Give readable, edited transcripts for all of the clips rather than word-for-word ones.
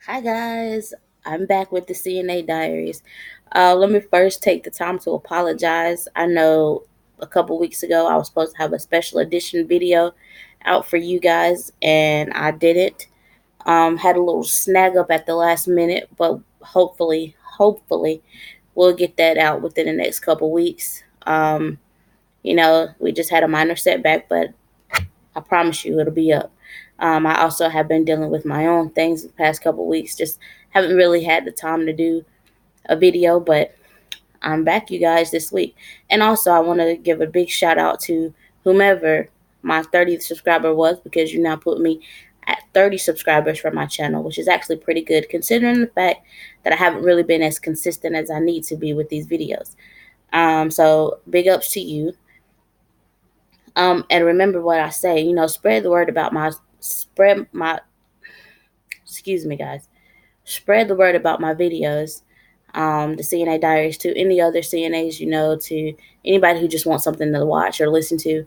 Hi guys, I'm back with the CNA Diaries. Let me first take the time to apologize. I know a couple weeks ago I was supposed to have a special edition video out for you guys, and I didn't. Had a little snag up at the last minute, but hopefully, we'll get that out within the next couple weeks. We just had a minor setback, but I promise you it'll be up. I also have been dealing with my own things the past couple weeks. Just haven't really had the time to do a video, but I'm back, you guys, this week. And also, I want to give a big shout out to whomever my 30th subscriber was, because you now put me at 30 subscribers for my channel, which is actually pretty good considering the fact that I haven't really been as consistent as I need to be with these videos. So big ups to you. And remember what I say, spread the word about excuse me, guys, spread the word about my videos, the CNA Diaries, to any other CNAs, to anybody who just wants something to watch or listen to.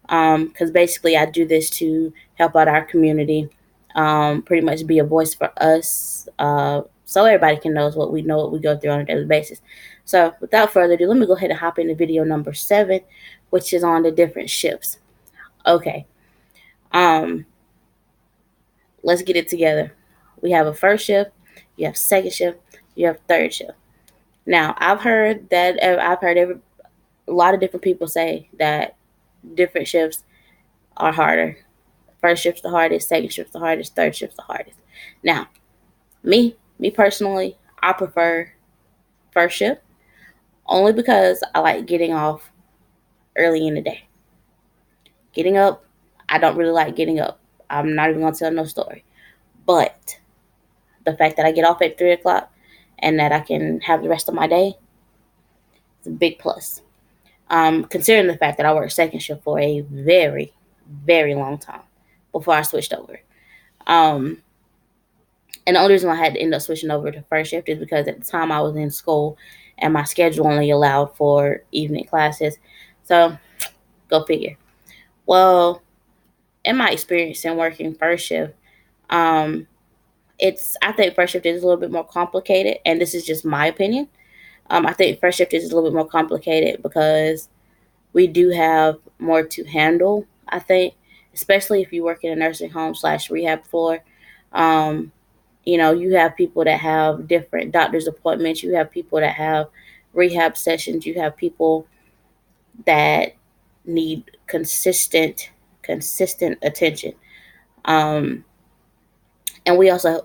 Because basically, I do this to help out our community, pretty much be a voice for us, so everybody can know what we go through on a daily basis. So, without further ado, let me go ahead and hop into video number 7, which is on the different shifts. Okay. Um, let's get it together. We have a first shift, you have second shift, you have third shift. Now, I've heard a lot of different people say that different shifts are harder. First shift's the hardest, second shift's the hardest, third shift's the hardest. Now, me personally, I prefer first shift only because I like getting off early in the day. Getting up, I don't really like getting up. I'm not even gonna tell no story. But the fact that I get off at 3 o'clock and that I can have the rest of my day is a big plus. Considering the fact that I worked second shift for a very, very long time before I switched over. Um, and the only reason why I had to end up switching over to first shift is because at the time I was in school and my schedule only allowed for evening classes. So, go figure. Well, in my experience in working first shift, um, I think first shift is a little bit more complicated, and this is just my opinion. I think first shift is a little bit more complicated because we do have more to handle, I think, especially if you work in a nursing home / rehab floor. Um, you have people that have different doctor's appointments. You have people that have rehab sessions. You have people that need consistent attention. Um, and we also,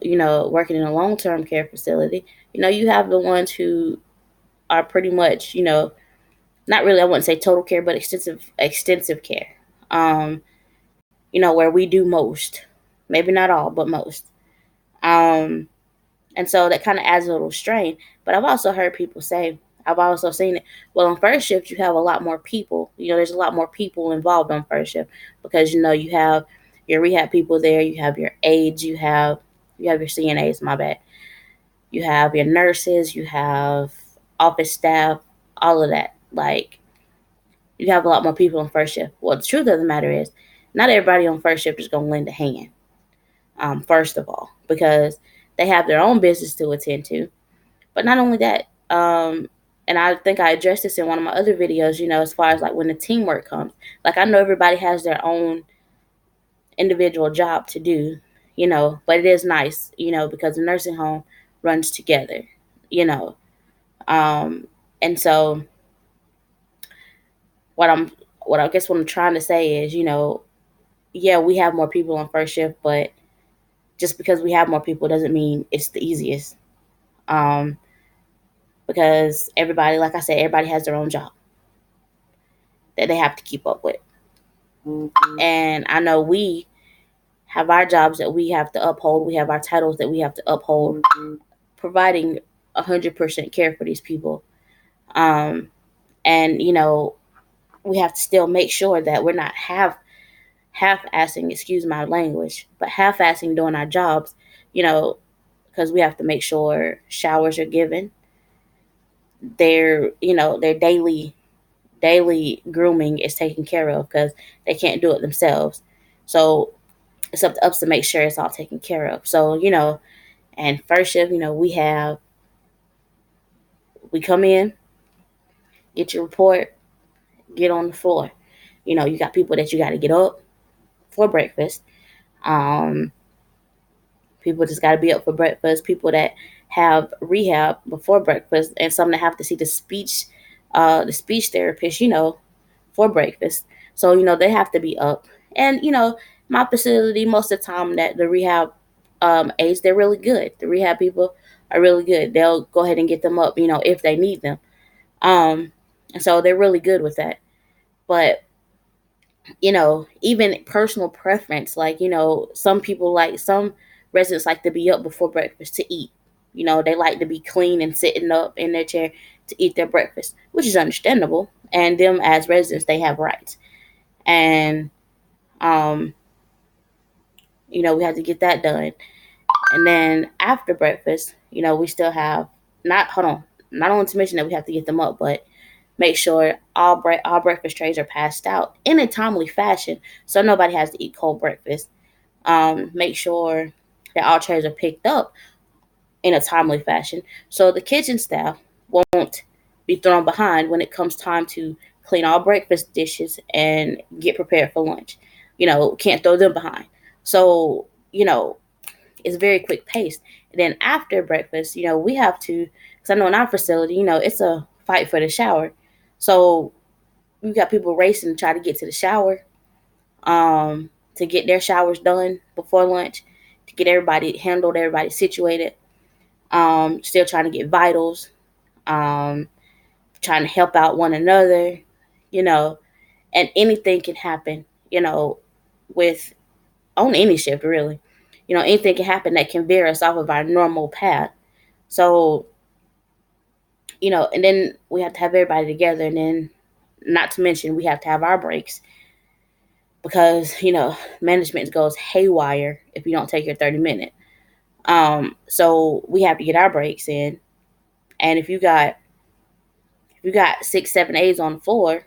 working in a long-term care facility, you have the ones who are pretty much, not really, I wouldn't say total care, but extensive care. Um, where we do most, maybe not all, but most. Um, and so that kind of adds a little strain. But I've also seen it. Well, on first shift, you have a lot more people. There's a lot more people involved on first shift because you have your rehab people there, you have your aides, you have your CNAs. My bad. You have your nurses, you have office staff, all of that. Like, you have a lot more people on first shift. Well, the truth of the matter is, not everybody on first shift is going to lend a hand. First of all, because they have their own business to attend to. But not only that, and I think I addressed this in one of my other videos, as far as like when the teamwork comes. Like, I know everybody has their own individual job to do, but it is nice, because the nursing home runs together, you know. Um, and so what I'm what I'm trying to say is, yeah, we have more people on first shift, but just because we have more people doesn't mean it's the easiest. Um, because everybody, like I said, everybody has their own job that they have to keep up with. And I know we have our jobs that we have to uphold. We have our titles that we have to uphold, providing 100% care for these people. Um, and we have to still make sure that we're not half-assing, excuse my language, but half-assing doing our jobs, you know, because we have to make sure showers are given, their daily grooming is taken care of because they can't do it themselves. So it's up to us to make sure it's all taken care of. So, And first shift, we come in, get your report, get on the floor. You got people that you got to get up for breakfast. Um, People just got to be up for breakfast. People that have rehab before breakfast, and some that have to see the speech therapist, for breakfast. So they have to be up. And my facility, most of the time that the rehab aides, they're really good. The rehab people are really good. They'll go ahead and get them up, if they need them. And so they're really good with that. But even personal preference, like, some residents like to be up before breakfast to eat. They like to be clean and sitting up in their chair to eat their breakfast, which is understandable. And them as residents, they have rights. And, um, we have to get that done. And then after breakfast, we still have, hold on, not only to mention that we have to get them up, but make sure all breakfast trays are passed out in a timely fashion, so nobody has to eat cold breakfast. Make sure that all trays are picked up in a timely fashion, so the kitchen staff won't be thrown behind when it comes time to clean all breakfast dishes and get prepared for lunch. Can't throw them behind. So it's very quick paced. And then after breakfast, we have to, because I know in our facility, it's a fight for the shower. So we got people racing to try to get to the shower, to get their showers done before lunch, to get everybody handled, everybody situated. Still trying to get vitals, um, trying to help out one another, you know, and anything can happen, with on any shift really. Anything can happen that can veer us off of our normal path. So, and then we have to have everybody together, and then not to mention we have to have our breaks because, management goes haywire if you don't take your 30 minute. So we have to get our breaks in. And if you got 6, 7 aides on the floor,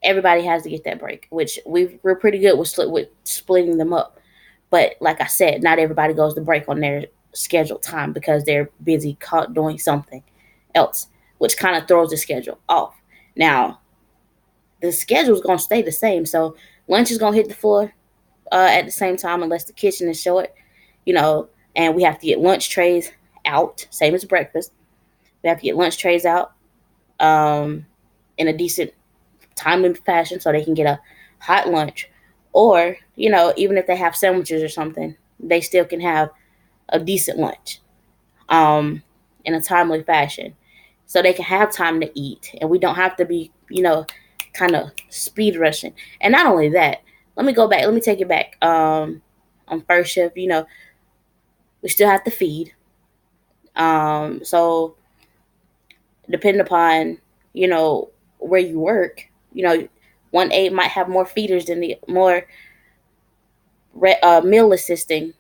everybody has to get that break, which we're pretty good with splitting them up. But like I said, not everybody goes to break on their scheduled time because they're busy caught doing something else, which kind of throws the schedule off. Now, the schedule is going to stay the same. So lunch is going to hit the floor at the same time unless the kitchen is short, you know, and we have to get lunch trays out, same as breakfast. We have to get lunch trays out um, in a decent timely fashion so they can get a hot lunch. Or, even if they have sandwiches or something, they still can have a decent lunch um, in a timely fashion so they can have time to eat and we don't have to be, kind of speed rushing. And not only that, let me take it back. On first shift, we still have to feed. So depending upon, where you work, one aide might have more feeders than the more meal assisting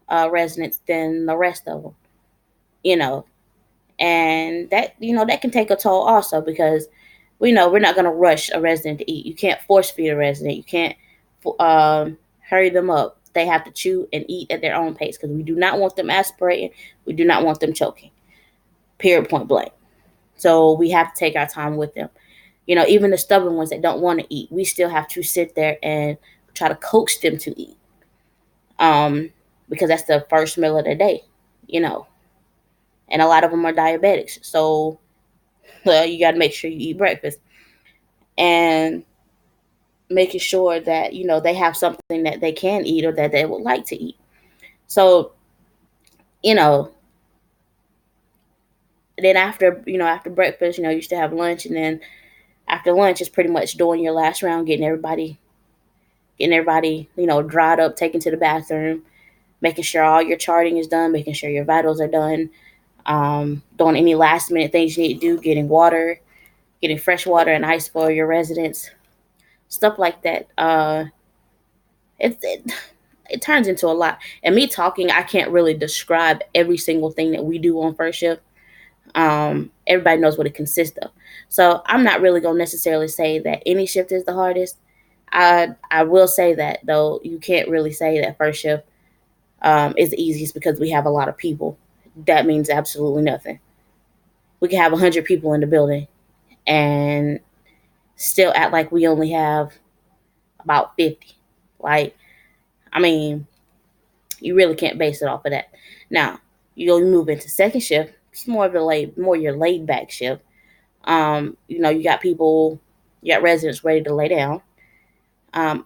residents than the rest of them, you know, and that can take a toll also because we know we're not going to rush a resident to eat. You can't force feed a resident. You can't hurry them up. They have to chew and eat at their own pace because we do not want them aspirating. We do not want them choking. Period. Point blank. So we have to take our time with them. Even the stubborn ones that don't want to eat, we still have to sit there and try to coax them to eat. Because that's the first meal of the day, you know, and a lot of them are diabetics. So you got to make sure you eat breakfast and making sure that, they have something that they can eat or that they would like to eat. So, you know, then after breakfast, you still have lunch. And then after lunch is pretty much doing your last round, getting everybody, dried up, taken to the bathroom, making sure all your charting is done, making sure your vitals are done, doing any last minute things you need to do, getting fresh water and ice for your residents, stuff like that. It turns into a lot. And me talking, I can't really describe every single thing that we do on first shift. Everybody knows what it consists of. So I'm not really going to necessarily say that any shift is the hardest. I will say that though you can't really say that first shift is the easiest because we have a lot of people. That means absolutely nothing. We can have 100 people in the building and still act like we only have about 50. Like, I mean, you really can't base it off of that. Now, you move into second shift. It's more of more your laid back shift. You got people, you got residents ready to lay down.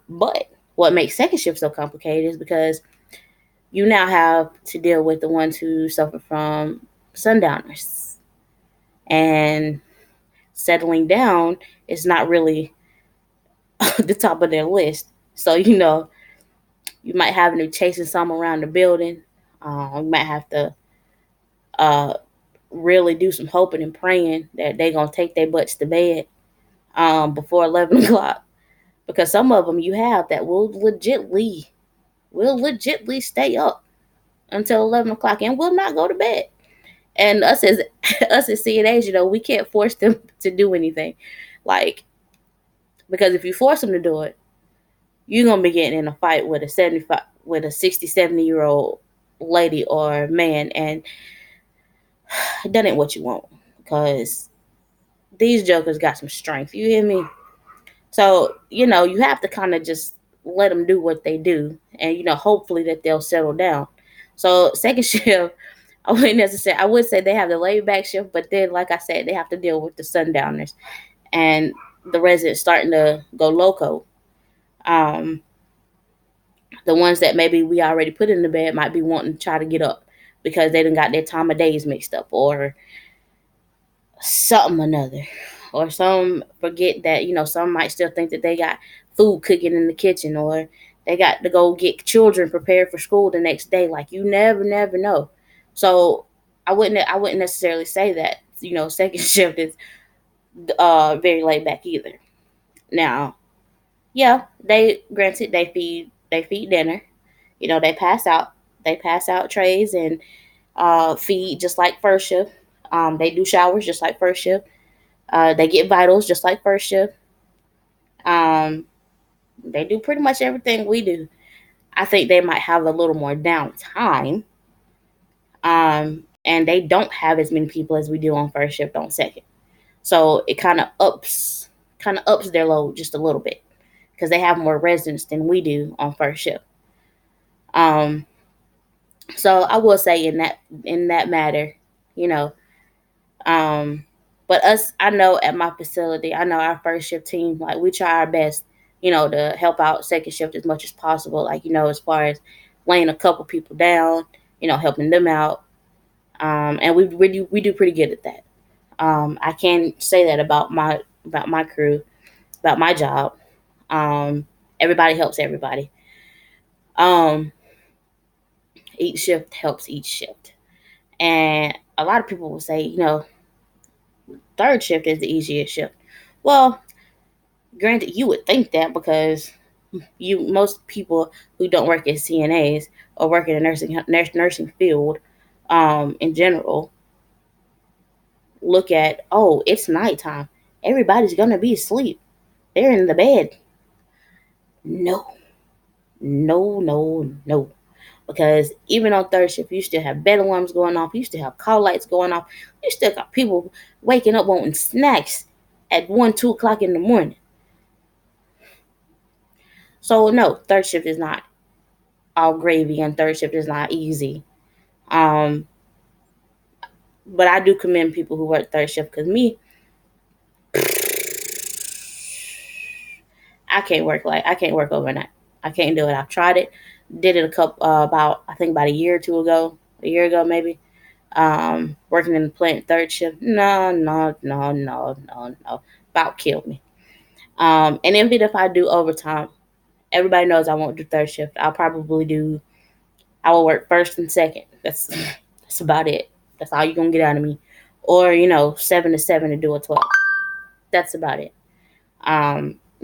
But what makes second shift so complicated is because you now have to deal with the ones who suffer from sundowners. And settling down is not really the top of their list. So, you might have to chasing some around the building. You might have to uh, really do some hoping and praying that they're going to take their butts to bed before 11 o'clock. Because some of them you have that will legitly stay up until 11 o'clock and will not go to bed. And us as us as CNAs, we can't force them to do anything. Like, because if you force them to do it, you're gonna be getting in a fight with a 75 with a 60, 70-year old lady or man, and that ain't what you want. Because these jokers got some strength. You hear me? So, you have to kind of just let them do what they do, and hopefully that they'll settle down. So second shift, I would say they have the laid back shift, but then, like I said, they have to deal with the sundowners and the residents starting to go loco. Um, the ones that maybe we already put in the bed might be wanting to try to get up because they done got their time of days mixed up or something or another. Or some forget that, some might still think that they got food cooking in the kitchen, or they got to go get children prepared for school the next day. Like, you never know. So I wouldn't necessarily say that, second shift is very laid back either. Now, yeah, they feed dinner. They pass out trays and feed just like first shift. They do showers just like first shift. They get vitals just like first shift. Um, they do pretty much everything we do. I think they might have a little more downtime. And they don't have as many people as we do on first shift on second. So it kind of ups their load just a little bit because they have more residents than we do on first shift. Um, so I will say in that matter, you know, um, but I know at my facility, I know our first shift team, like we try our best, to help out second shift as much as possible. Like, as far as laying a couple people down, helping them out. And we do pretty good at that. I can say that about my crew, about my job. Um, Everybody helps everybody. Um, each shift helps each shift. And a lot of people will say, third shift is the easiest shift. Well, granted, you would think that because most people who don't work as CNAs or work in a nursing field, in general, look at, oh, it's nighttime. Everybody's gonna be asleep. They're in the bed. No, no, no, no. Because even on third shift, you still have bed alarms going off. You still have call lights going off. You still got people waking up wanting snacks at 1, 2 o'clock in the morning. So no, third shift is not all gravy, and third shift is not easy. Um, but I do commend people who work third shift because me, I can't work overnight. I can't do it. I've tried it. Did it about a year or two ago, a year ago maybe. Working in the plant third shift. No, no, no, no, no, no. About killed me. And even if I do overtime, everybody knows I won't do third shift. I will work first and second. That's about it. That's all you're gonna get out of me. Or, 7 to 7 to do a 12. That's about it.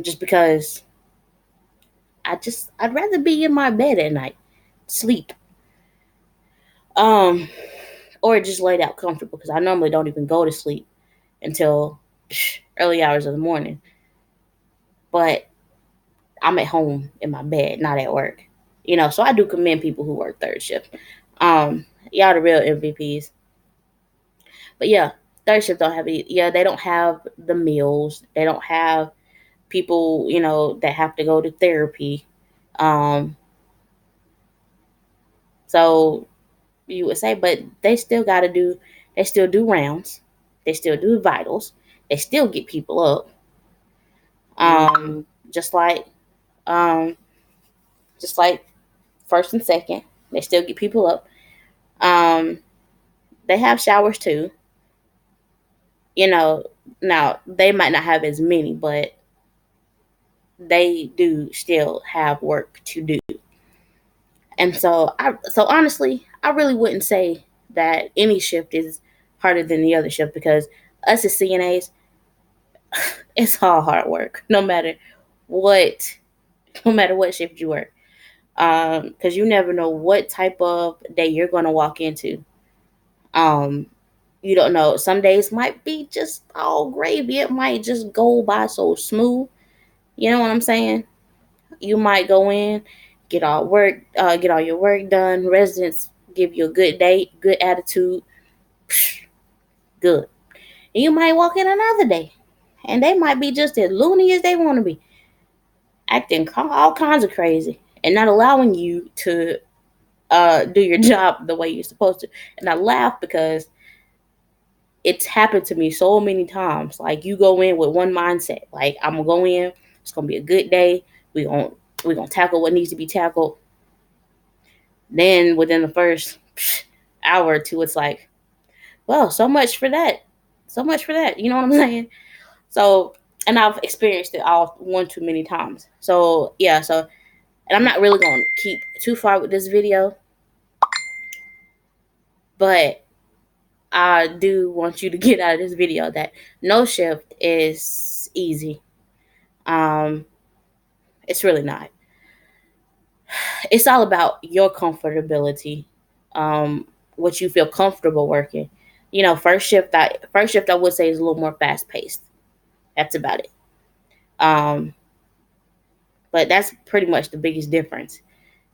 Just because I'd rather be in my bed at night, sleep, um, or just laid out comfortable because I normally don't even go to sleep until early hours of the morning. But I'm at home in my bed, not at work. So I do commend people who work third shift. Y'all the real MVPs. But yeah, third shift don't have any. Yeah, they don't have the meals. They don't have people, that have to go to therapy. Um, so you would say, but they still got to do. They still do rounds. They still do vitals. They still get people up. Just like, um, just like first and second, they still get people up. Um, they have showers too. Now they might not have as many, but they do still have work to do. And so honestly, I really wouldn't say that any shift is harder than the other shift, because us as CNAs, it's all hard work, what, no matter what shift you work. Because you never know what type of day you're going to walk into. Um, you don't know. Some days might be just all gravy. It might just go by so smooth. You know what I'm saying? You might go in, get all your work done. Residents give you a good day, good attitude, psh, good. And you might walk in another day, and they might be just as loony as they want to be, acting all kinds of crazy, and not allowing you to do your job the way you're supposed to. And I laugh because it's happened to me so many times. Like, you go in with one mindset, like, I'm gonna go in, it's gonna be a good day. We're gonna tackle what needs to be tackled. Then within the first hour or two, it's like, well, so much for that. So much for that. You know what I'm saying? So, and I've experienced it all one too many times. So yeah, and I'm not really gonna keep too far with this video, but I do want you to get out of this video that no shift is easy. It's really not. It's all about your comfortability, what you feel comfortable working. First shift I would say is a little more fast paced. That's about it. Um, but that's pretty much the biggest difference.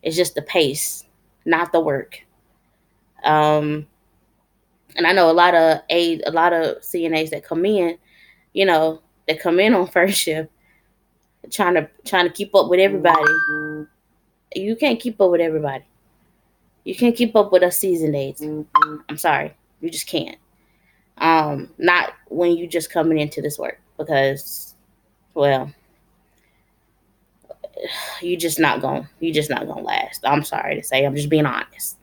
It's just the pace, not the work. Um, and I know a lot of CNAs that come in, that come in on first shift, trying to keep up with everybody. You can't keep up with everybody. You can't keep up with us seasoned aides. I'm sorry, you just can't. Not when you just coming into this work, because, well, you just not gonna last. I'm sorry to say, I'm just being honest.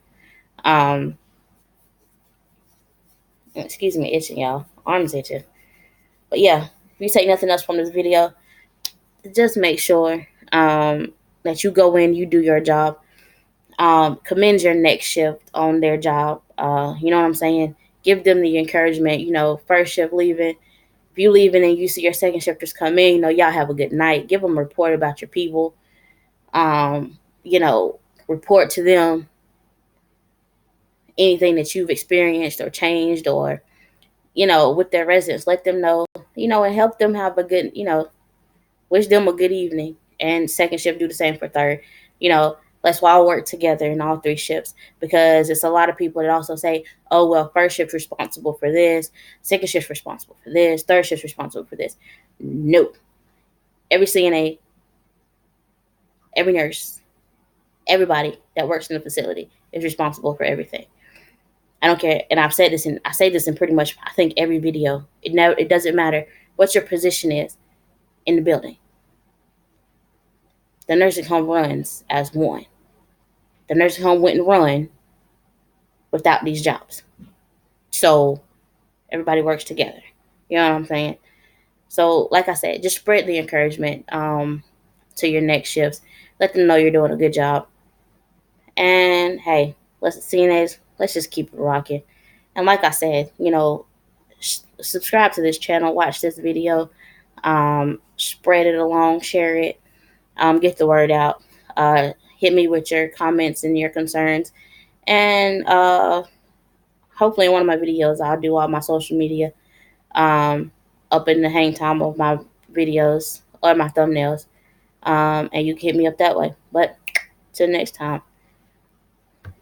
Um, excuse me, itching, y'all. Arms itching. But yeah, if you take nothing else from this video, just make sure that you go in, you do your job. Commend your next shift on their job. You know what I'm saying? Give them the encouragement. First shift leaving. If you leaving and you see your second shifters come in, y'all have a good night. Give them a report about your people. Um, you know, Report to them anything that you've experienced or changed, or with their residents. Let them know, and help them have a good, wish them a good evening. And second shift, do the same for third. Let's all work together in all three shifts, because it's a lot of people that also say, oh, well, first shift responsible for this, second shift responsible for this, third shift responsible for this. Nope. Every CNA, every nurse, everybody that works in the facility is responsible for everything. I don't care, and I say this in pretty much, I think, every video. It doesn't matter what your position is in the building. The nursing home runs as one. The nursing home wouldn't run without these jobs. So everybody works together. You know what I'm saying? So, like I said, just spread the encouragement to your next shifts. Let them know you're doing a good job. And hey, let's just keep it rocking. And like I said, subscribe to this channel, watch this video, spread it along, share it, get the word out. Hit me with your comments and your concerns. And hopefully in one of my videos, I'll do all my social media up in the hang time of my videos or my thumbnails. And you can hit me up that way. But Till next time.